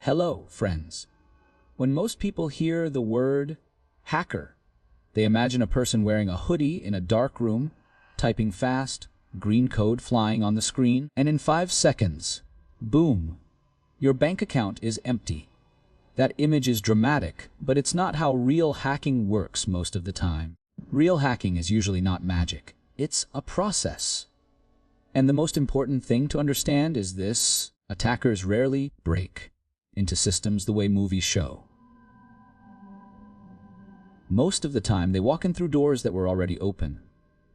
Hello, friends. When most people hear the word hacker, they imagine a person wearing a hoodie in a dark room, typing fast, green code flying on the screen, and in 5 seconds, boom, your bank account is empty. That image is dramatic, but it's not how real hacking works most of the time. Real hacking is usually not magic. It's a process. And the most important thing to understand is this: attackers rarely break into systems the way movies show. Most of the time, they walk in through doors that were already open,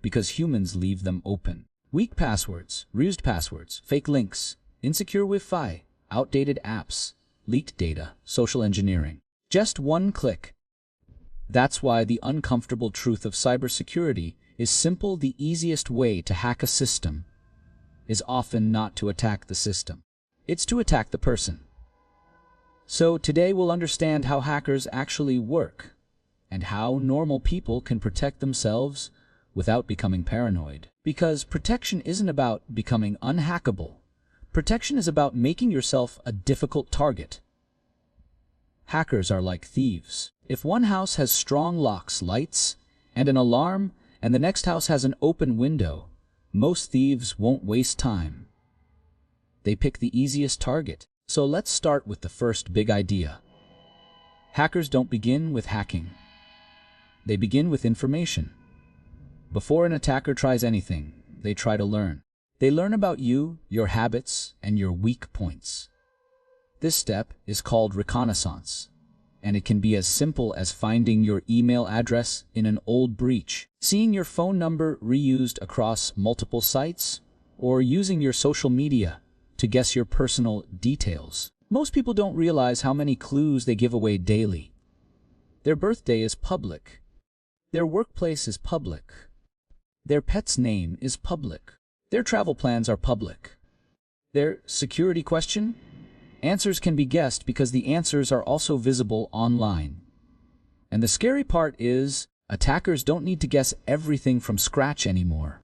because humans leave them open. Weak passwords, reused passwords, fake links, insecure Wi-Fi, outdated apps, leaked data, social engineering. Just one click. That's why the uncomfortable truth of cybersecurity is simple. The easiest way to hack a system is often not to attack the system. It's to attack the person. So today we'll understand how hackers actually work and how normal people can protect themselves without becoming paranoid. Because protection isn't about becoming unhackable. Protection is about making yourself a difficult target. Hackers are like thieves. If one house has strong locks, lights, and an alarm, and the next house has an open window, most thieves won't waste time. They pick the easiest target. So let's start with the first big idea. Hackers don't begin with hacking. They begin with information. Before an attacker tries anything, they try to learn. They learn about you, your habits, and your weak points. This step is called reconnaissance, and it can be as simple as finding your email address in an old breach, seeing your phone number reused across multiple sites, or using your social media to guess your personal details. Most people don't realize how many clues they give away daily. Their birthday is public. Their workplace is public. Their pet's name is public. Their travel plans are public. Their security question? Answers can be guessed because the answers are also visible online. And the scary part is, attackers don't need to guess everything from scratch anymore.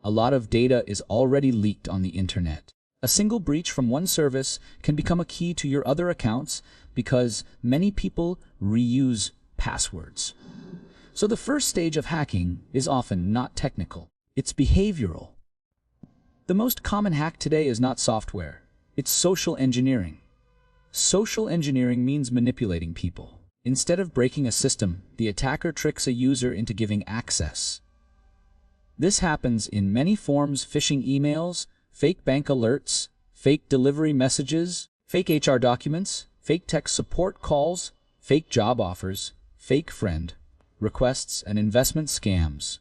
A lot of data is already leaked on the internet. A single breach from one service can become a key to your other accounts because many people reuse passwords. So the first stage of hacking is often not technical. It's behavioral. The most common hack today is not software. It's social engineering. Social engineering means manipulating people. Instead of breaking a system, the attacker tricks a user into giving access. This happens in many forms: phishing emails, fake bank alerts, fake delivery messages, fake HR documents, fake tech support calls, fake job offers, fake friend requests, and investment scams.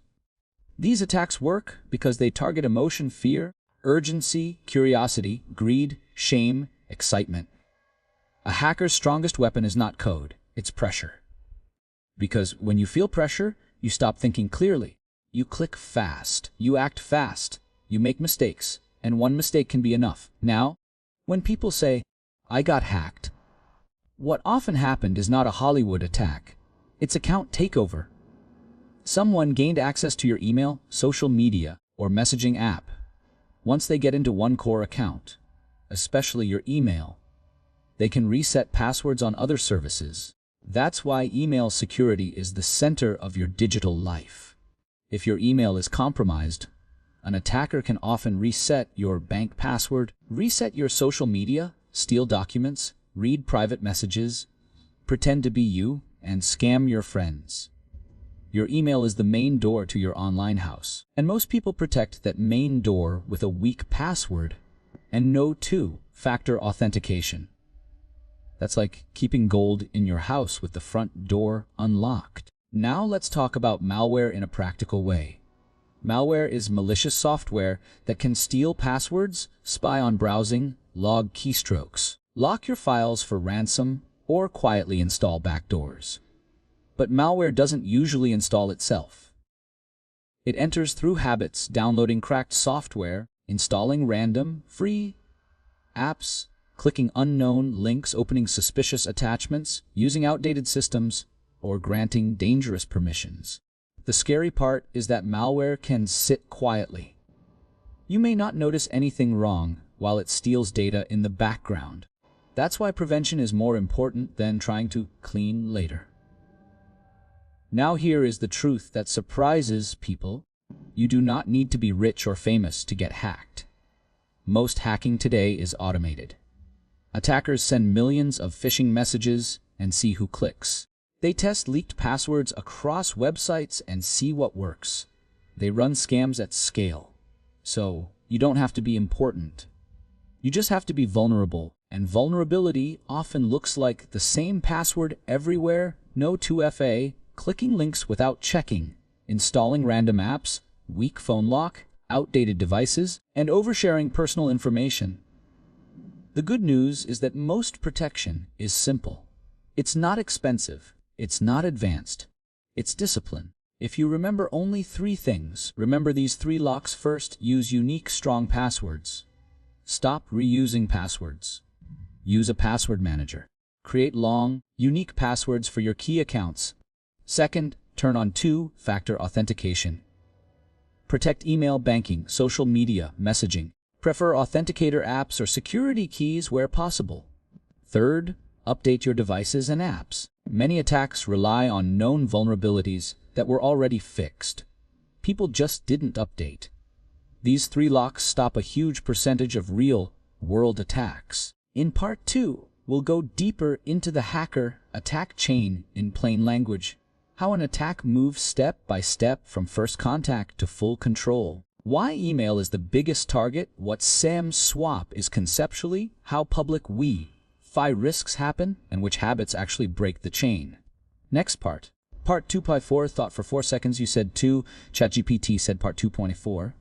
These attacks work because they target emotion: fear, urgency, curiosity, greed, shame, excitement. A hacker's strongest weapon is not code, it's pressure. Because when you feel pressure, you stop thinking clearly. You click fast, you act fast, you make mistakes, and one mistake can be enough. Now, when people say, "I got hacked," what often happened is not a Hollywood attack. It's account takeover. Someone gained access to your email, social media, or messaging app. Once they get into one core account, especially your email, they can reset passwords on other services. That's why email security is the center of your digital life. If your email is compromised, an attacker can often reset your bank password, reset your social media, steal documents, read private messages, pretend to be you, and scam your friends. Your email is the main door to your online house, and most people protect that main door with a weak password and no two-factor authentication. That's like keeping gold in your house with the front door unlocked. Now let's talk about malware in a practical way. Malware is malicious software that can steal passwords, spy on browsing, log keystrokes, lock your files for ransom, or quietly install backdoors. But malware doesn't usually install itself. It enters through habits: downloading cracked software, installing random, free apps, clicking unknown links, opening suspicious attachments, using outdated systems, or granting dangerous permissions. The scary part is that malware can sit quietly. You may not notice anything wrong while it steals data in the background. That's why prevention is more important than trying to clean later. Now here is the truth that surprises people. You do not need to be rich or famous to get hacked. Most hacking today is automated. Attackers send millions of phishing messages and see who clicks. They test leaked passwords across websites and see what works. They run scams at scale. So, you don't have to be important. You just have to be vulnerable. And vulnerability often looks like the same password everywhere, no 2FA, clicking links without checking, installing random apps, weak phone lock, outdated devices, and oversharing personal information. The good news is that most protection is simple. It's not expensive. It's not advanced. It's discipline. If you remember only 3 things, remember these 3 locks first. Use unique, strong passwords. Stop reusing passwords. Use a password manager. Create long, unique passwords for your key accounts. Second, turn on 2-factor authentication. Protect email, banking, social media, messaging. Prefer authenticator apps or security keys where possible. Third, update your devices and apps. Many attacks rely on known vulnerabilities that were already fixed. People just didn't update. These 3 locks stop a huge percentage of real-world attacks. In Part 2, we'll go deeper into the hacker attack chain in plain language. How an attack moves step by step from first contact to full control. Why email is the biggest target, what SAM swap is conceptually, how public Wi-Fi risks happen, and which habits actually break the chain. Next part. Part 2.4, thought for 4 seconds, you said 2, ChatGPT said part 2.4.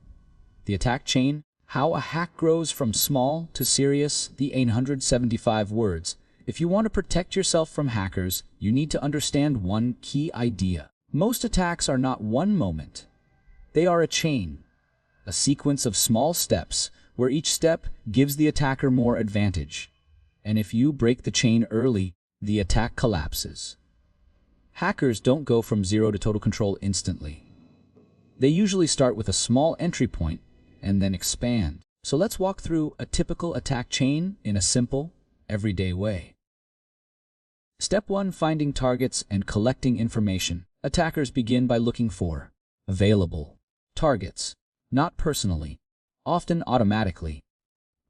The attack chain, how a hack grows from small to serious, the 875 words. If you want to protect yourself from hackers, you need to understand one key idea. Most attacks are not one moment. They are a chain, a sequence of small steps, where each step gives the attacker more advantage. And if you break the chain early, the attack collapses. Hackers don't go from 0 to total control instantly. They usually start with a small entry point and then expand. So let's walk through a typical attack chain in a simple, everyday way. Step 1. Finding targets and collecting information. Attackers begin by looking for available targets, not personally, often automatically.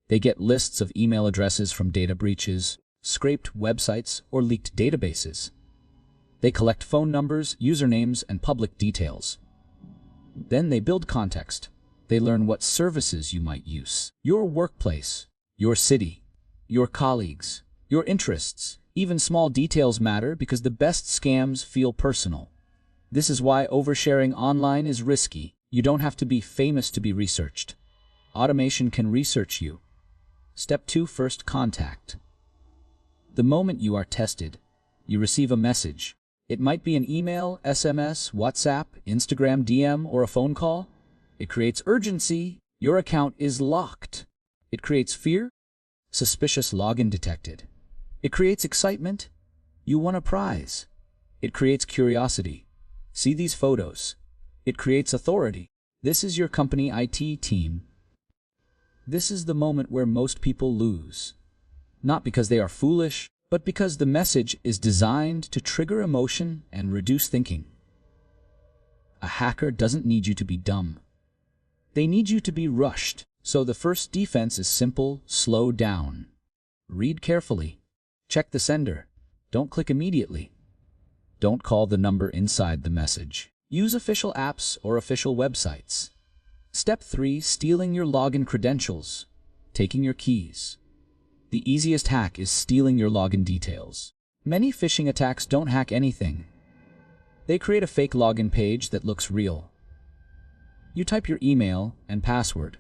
They get lists of email addresses from data breaches, scraped websites, or leaked databases. They collect phone numbers, usernames, and public details. Then they build context. They learn what services you might use. Your workplace, your city, your colleagues, your interests. Even small details matter because the best scams feel personal. This is why oversharing online is risky. You don't have to be famous to be researched. Automation can research you. Step 2. First contact. The moment you are tested, you receive a message. It might be an email, SMS, WhatsApp, Instagram DM, or a phone call. It creates urgency. Your account is locked. It creates fear. Suspicious login detected. It creates excitement. You won a prize. It creates curiosity. See these photos. It creates authority. This is your company IT team. This is the moment where most people lose. Not because they are foolish, but because the message is designed to trigger emotion and reduce thinking. A hacker doesn't need you to be dumb. They need you to be rushed. So the first defense is simple: slow down. Read carefully. Check the sender. Don't click immediately. Don't call the number inside the message. Use official apps or official websites. Step 3. Stealing your login credentials. Taking your keys. The easiest hack is stealing your login details. Many phishing attacks don't hack anything. They create a fake login page that looks real. You type your email and password.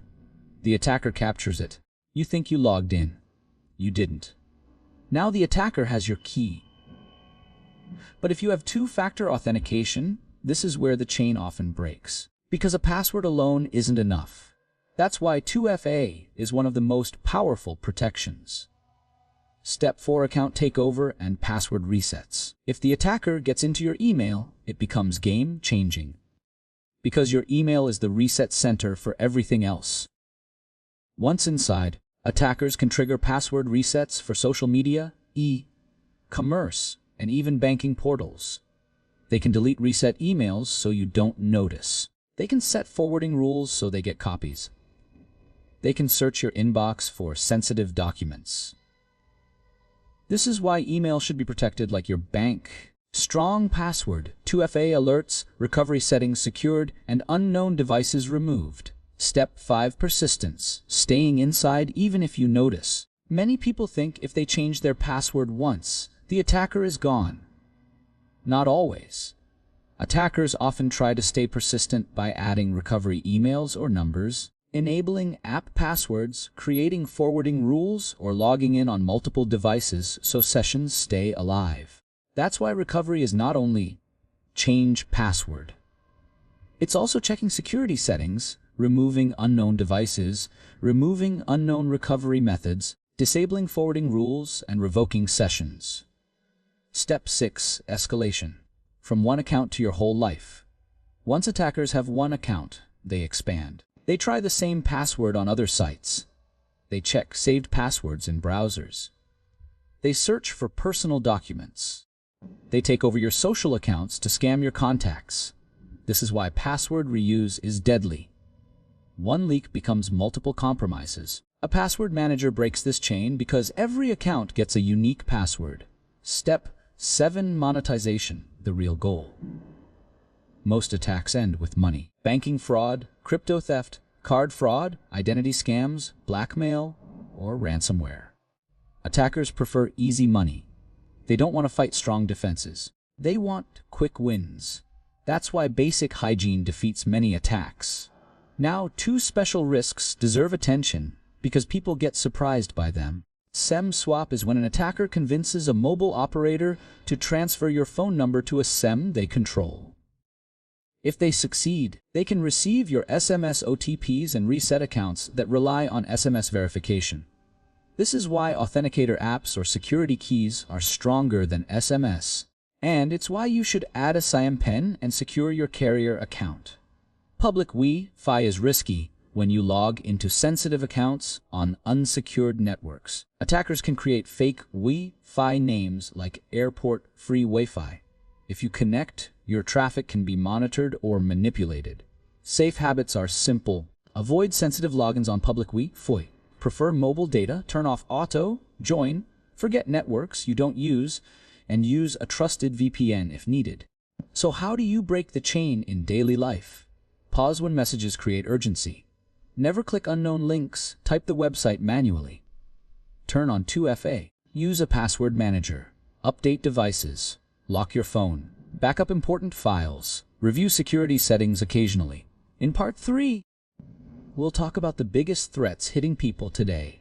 The attacker captures it. You think you logged in. You didn't. Now the attacker has your key. But if you have 2-factor authentication, this is where the chain often breaks. Because a password alone isn't enough. That's why 2FA is one of the most powerful protections. Step 4. Account takeover and password resets. If the attacker gets into your email, it becomes game-changing. Because your email is the reset center for everything else. Once inside, Attackers can trigger password resets for social media, e-commerce, and even banking portals. They can delete reset emails so you don't notice. They can set forwarding rules so they get copies. They can search your inbox for sensitive documents. This is why email should be protected like your bank. Strong password, 2FA alerts, recovery settings secured, and unknown devices removed. Step 5. Persistence, staying inside even if you notice. Many people think if they change their password once, the attacker is gone. Not always. Attackers often try to stay persistent by adding recovery emails or numbers, enabling app passwords, creating forwarding rules, or logging in on multiple devices so sessions stay alive. That's why recovery is not only change password. It's also checking security settings, removing unknown devices, removing unknown recovery methods, disabling forwarding rules, and revoking sessions. Step 6. Escalation. From one account to your whole life. Once attackers have one account, they expand. They try the same password on other sites. They check saved passwords in browsers. They search for personal documents. They take over your social accounts to scam your contacts. This is why password reuse is deadly. One leak becomes multiple compromises. A password manager breaks this chain because every account gets a unique password. Step 7. Monetization, the real goal. Most attacks end with money. Banking fraud, crypto theft, card fraud, identity scams, blackmail, or ransomware. Attackers prefer easy money. They don't want to fight strong defenses. They want quick wins. That's why basic hygiene defeats many attacks. Now, 2 special risks deserve attention because people get surprised by them. SIM swap is when an attacker convinces a mobile operator to transfer your phone number to a SIM they control. If they succeed, they can receive your SMS OTPs and reset accounts that rely on SMS verification. This is why authenticator apps or security keys are stronger than SMS. And it's why you should add a SIM PIN and secure your carrier account. Public Wi-Fi is risky when you log into sensitive accounts on unsecured networks. Attackers can create fake Wi-Fi names like airport free Wi-Fi. If you connect, your traffic can be monitored or manipulated. Safe habits are simple. Avoid sensitive logins on public Wi-Fi. Prefer mobile data, turn off auto, join, forget networks you don't use, and use a trusted VPN if needed. So how do you break the chain in daily life? Pause when messages create urgency. Never click unknown links, type the website manually. Turn on 2FA. Use a password manager. Update devices. Lock your phone. Backup important files. Review security settings occasionally. In part 3, we'll talk about the biggest threats hitting people today.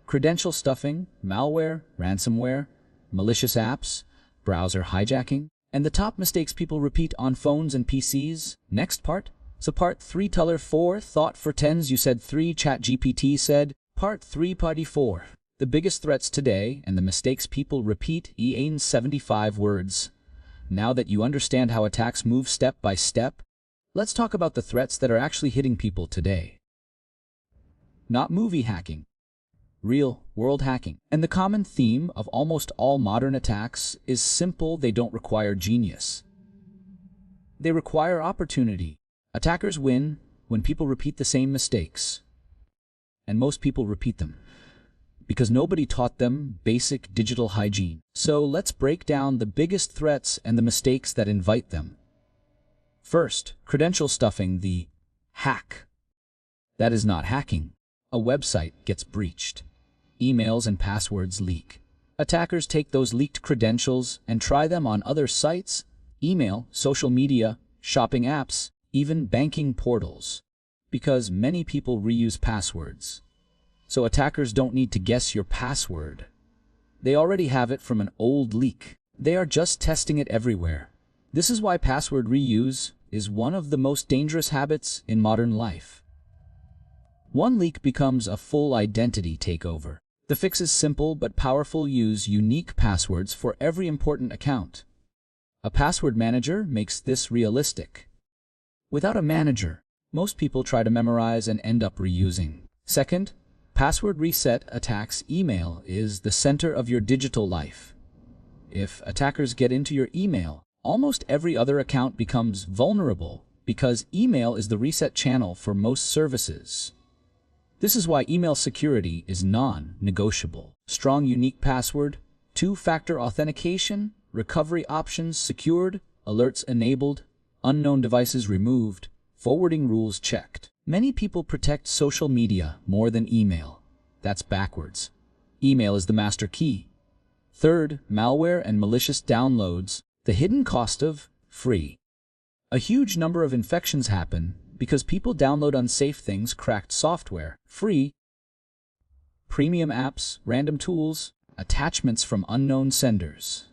Credential stuffing, malware, ransomware, malicious apps, browser hijacking, and the top mistakes people repeat on phones and PCs. Next part. So part 3 Teller 4 Thought for Tens You Said 3 ChatGPT said. Part 3 Party 4 The biggest threats today and the mistakes people repeat in 75 words. Now that you understand how attacks move step by step, let's talk about the threats that are actually hitting people today. Not movie hacking. Real world hacking. And the common theme of almost all modern attacks is simple: they don't require genius. They require opportunity. Attackers win when people repeat the same mistakes. And most people repeat them because nobody taught them basic digital hygiene. So let's break down the biggest threats and the mistakes that invite them. First, credential stuffing, the hack. That is not hacking. A website gets breached. Emails and passwords leak. Attackers take those leaked credentials and try them on other sites, email, social media, shopping apps, even banking portals. Because many people reuse passwords. So attackers don't need to guess your password. They already have it from an old leak. They are just testing it everywhere. This is why password reuse is one of the most dangerous habits in modern life. One leak becomes a full identity takeover. The fix is simple but powerful. Use unique passwords for every important account. A password manager makes this realistic. Without a manager, most people try to memorize and end up reusing. Second, Password reset attacks. Email is the center of your digital life. If attackers get into your email, almost every other account becomes vulnerable because email is the reset channel for most services. This is why email security is non-negotiable. Strong unique password, two-factor authentication, recovery options secured, alerts enabled, unknown devices removed, forwarding rules checked. Many people protect social media more than email. That's backwards. Email is the master key. Third, malware and malicious downloads. The hidden cost of free. A huge number of infections happen because people download unsafe things, cracked software, free, premium apps, random tools, attachments from unknown senders.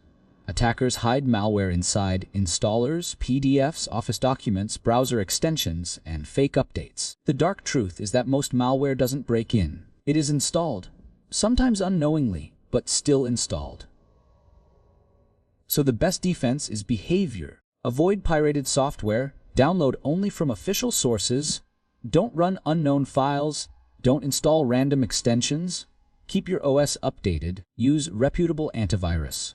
Attackers hide malware inside installers, PDFs, Office documents, browser extensions, and fake updates. The dark truth is that most malware doesn't break in. It is installed, sometimes unknowingly, but still installed. So the best defense is behavior. Avoid pirated software, download only from official sources, don't run unknown files, don't install random extensions, keep your OS updated, use reputable antivirus.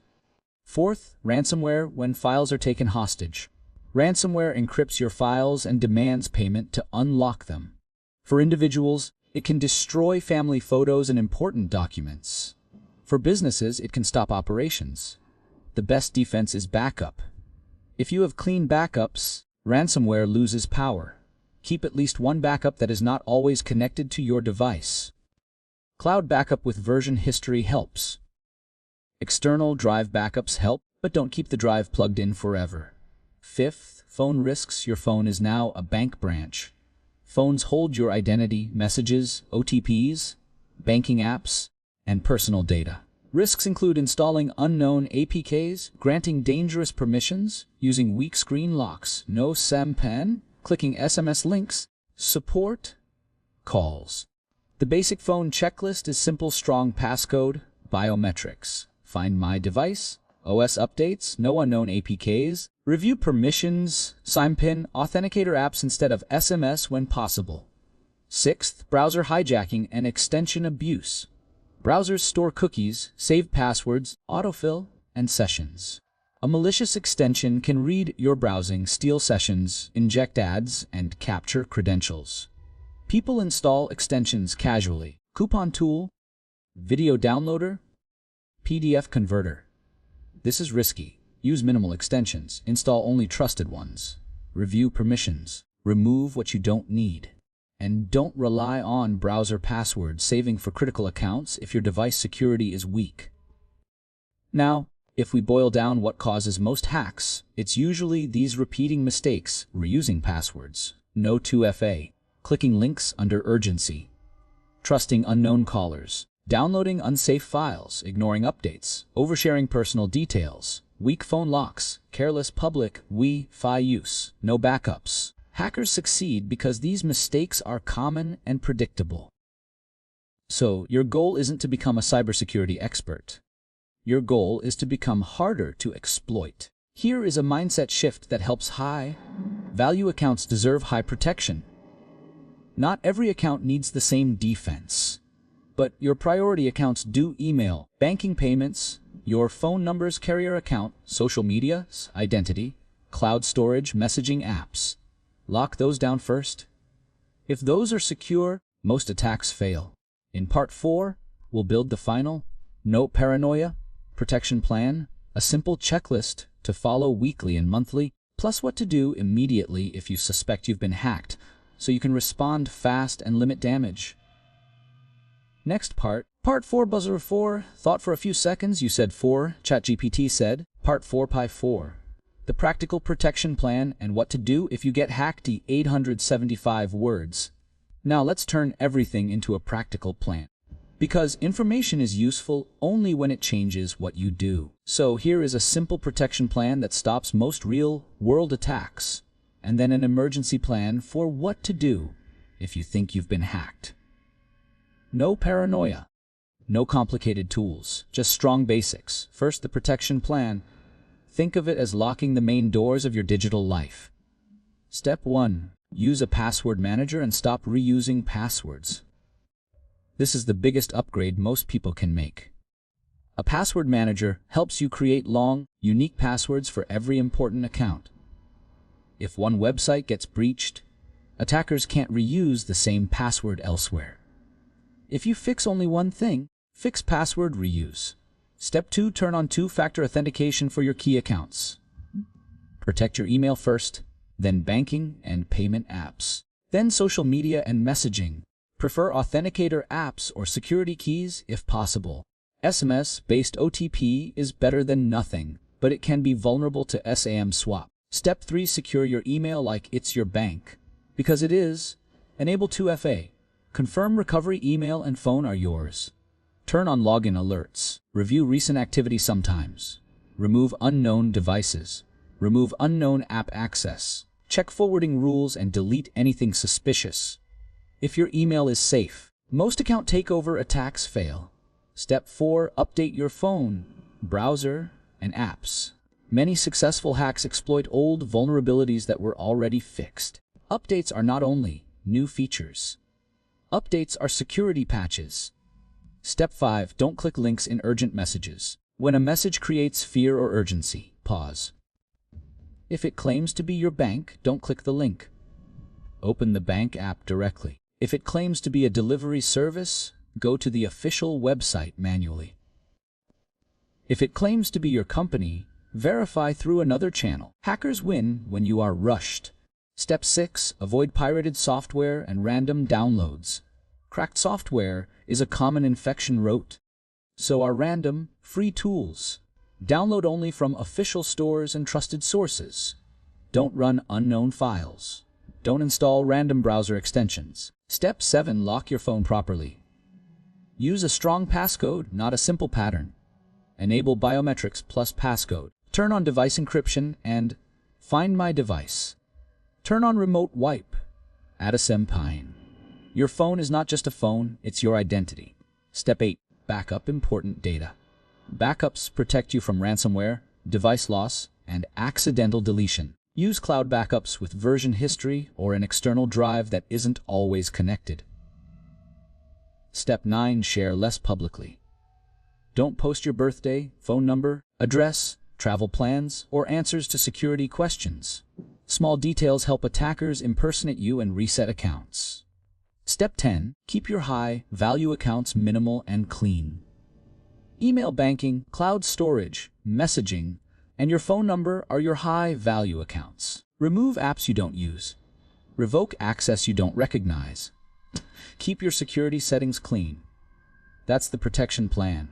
Fourth, ransomware when files are taken hostage. Ransomware encrypts your files and demands payment to unlock them. For individuals, it can destroy family photos and important documents. For businesses, it can stop operations. The best defense is backup. If you have clean backups, ransomware loses power. Keep at least one backup that is not always connected to your device. Cloud backup with version history helps. External drive backups help, but don't keep the drive plugged in forever. Fifth, phone risks. Your phone is now a bank branch. Phones hold your identity, messages, OTPs, banking apps, and personal data. Risks include installing unknown APKs, granting dangerous permissions, using weak screen locks, no SIM PIN, clicking SMS links, support calls. The basic phone checklist is simple: strong passcode, biometrics, find my device, OS updates, no unknown APKs, review permissions, SIM PIN, authenticator apps instead of SMS when possible. Sixth, browser hijacking and extension abuse. Browsers store cookies, save passwords, autofill, and sessions. A malicious extension can read your browsing, steal sessions, inject ads, and capture credentials. People install extensions casually. Coupon tool, video downloader, PDF converter. This is risky. Use minimal extensions. Install only trusted ones. Review permissions. Remove what you don't need. And don't rely on browser password saving for critical accounts if your device security is weak. Now, if we boil down what causes most hacks, it's usually these repeating mistakes: reusing passwords, no 2FA, clicking links under urgency, trusting unknown callers, downloading unsafe files, ignoring updates, oversharing personal details, weak phone locks, careless public Wi-Fi use, no backups. Hackers succeed because these mistakes are common and predictable. So, your goal isn't to become a cybersecurity expert. Your goal is to become harder to exploit. Here is a mindset shift that helps. High-value accounts deserve high protection. Not every account needs the same defense. But your priority accounts do: email, banking payments, your phone number's carrier account, social media's identity, cloud storage, messaging apps. Lock those down first. If those are secure, most attacks fail. In Part 4, we'll build the final no paranoia protection plan, a simple checklist to follow weekly and monthly, plus what to do immediately if you suspect you've been hacked, so you can respond fast and limit damage. Next part 4, buzzer 4, thought for a few seconds, you said 4, ChatGPT said. Part 4, Pi 4. The practical protection plan and what to do if you get hacked. 875 words. Now let's turn everything into a practical plan. Because information is useful only when it changes what you do. So here is a simple protection plan that stops most real-world attacks, and then an emergency plan for what to do if you think you've been hacked. No paranoia. No complicated tools, just strong basics. First, the protection plan. Think of it as locking the main doors of your digital life. Step 1. Use a password manager and stop reusing passwords. This is the biggest upgrade most people can make. A password manager helps you create long, unique passwords for every important account. If one website gets breached, attackers can't reuse the same password elsewhere. If you fix only one thing, fix password reuse. Step 2. Turn on two-factor authentication for your key accounts. Protect your email first, then banking and payment apps, then social media and messaging. Prefer authenticator apps or security keys if possible. SMS-based OTP is better than nothing, but it can be vulnerable to SAM swap. Step 3. Secure your email like it's your bank. Because it is. Enable 2FA. Confirm recovery email and phone are yours. Turn on login alerts. Review recent activity sometimes. Remove unknown devices. Remove unknown app access. Check forwarding rules and delete anything suspicious. If your email is safe, most account takeover attacks fail. Step 4. Update your phone, browser, and apps. Many successful hacks exploit old vulnerabilities that were already fixed. Updates are not only new features. Updates are security patches. Step 5. Don't click links in urgent messages. When a message creates fear or urgency, pause. If it claims to be your bank, don't click the link. Open the bank app directly. If it claims to be a delivery service, go to the official website manually. If it claims to be your company, verify through another channel. Hackers win when you are rushed. Step 6. Avoid pirated software and random downloads. Cracked software is a common infection route. So are random, free tools. Download only from official stores and trusted sources. Don't run unknown files. Don't install random browser extensions. Step 7. Lock your phone properly. Use a strong passcode, not a simple pattern. Enable biometrics plus passcode. Turn on device encryption and Find My Device. Turn on remote wipe. Add a SIM PIN. Your phone is not just a phone, it's your identity. Step 8. Backup important data. Backups protect you from ransomware, device loss, and accidental deletion. Use cloud backups with version history or an external drive that isn't always connected. Step 9. Share less publicly. Don't post your birthday, phone number, address, travel plans, or answers to security questions. Small details help attackers impersonate you and reset accounts. Step 10. Keep your high-value accounts minimal and clean. Email banking, cloud storage, messaging, and your phone number are your high-value accounts. Remove apps you don't use. Revoke access you don't recognize. Keep your security settings clean. That's the protection plan.